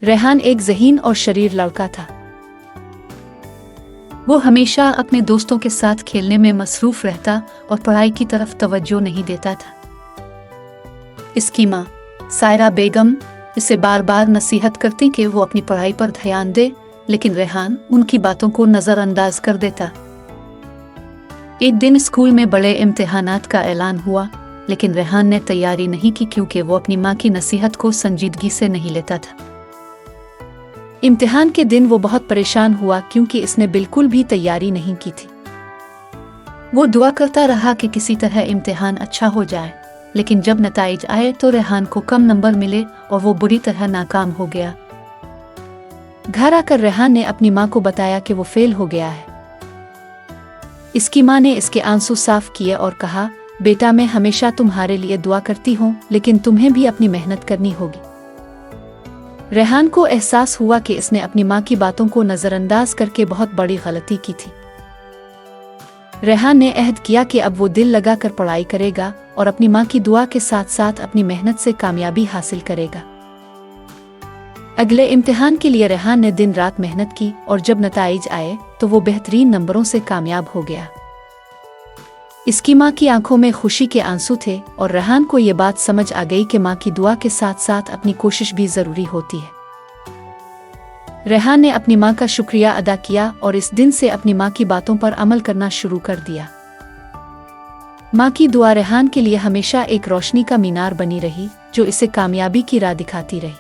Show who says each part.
Speaker 1: रेहान एक ज़हीन और शरीर लड़का था। वो हमेशा अपने दोस्तों के साथ खेलने में मसरूफ रहता और पढ़ाई की तरफ तवज्जो नहीं देता था। इसकी माँ सायरा बेगम इसे बार बार नसीहत करती कि वो अपनी पढ़ाई पर ध्यान दे, लेकिन रेहान उनकी बातों को नज़रअंदाज कर देता। एक दिन स्कूल में बड़े इम्तिहानात का ऐलान हुआ, लेकिन रेहान ने तैयारी नहीं की क्योंकि वो अपनी माँ की नसीहत को संजीदगी से नहीं लेता था। इम्तिहान के दिन वो बहुत परेशान हुआ क्योंकि इसने बिल्कुल भी तैयारी नहीं की थी। वो दुआ करता रहा कि किसी तरह इम्तिहान अच्छा हो जाए, लेकिन जब नताइज आए तो रेहान को कम नंबर मिले और वो बुरी तरह नाकाम हो गया। घर आकर रेहान ने अपनी माँ को बताया कि वो फेल हो गया है। इसकी माँ ने इसके आंसू साफ किए और कहा, बेटा मैं हमेशा तुम्हारे लिए दुआ करती हूँ, लेकिन तुम्हें भी अपनी मेहनत करनी होगी। रेहान को एहसास हुआ कि इसने अपनी माँ की बातों को नज़रअंदाज करके बहुत बड़ी गलती की थी। रेहान ने अहद किया कि अब वो दिल लगाकर पढ़ाई करेगा और अपनी माँ की दुआ के साथ साथ अपनी मेहनत से कामयाबी हासिल करेगा। अगले इम्तिहान के लिए रेहान ने दिन रात मेहनत की और जब नताइज आए तो वो बेहतरीन नंबरों से कामयाब हो गया। इसकी माँ की आंखों में खुशी के आंसू थे और रेहान को ये बात समझ आ गई कि माँ की दुआ के साथ साथ अपनी कोशिश भी ज़रूरी होती है। रेहान ने अपनी माँ का शुक्रिया अदा किया और इस दिन से अपनी माँ की बातों पर अमल करना शुरू कर दिया। माँ की दुआ रेहान के लिए हमेशा एक रोशनी का मीनार बनी रही, जो इसे कामयाबी की राह दिखाती रही।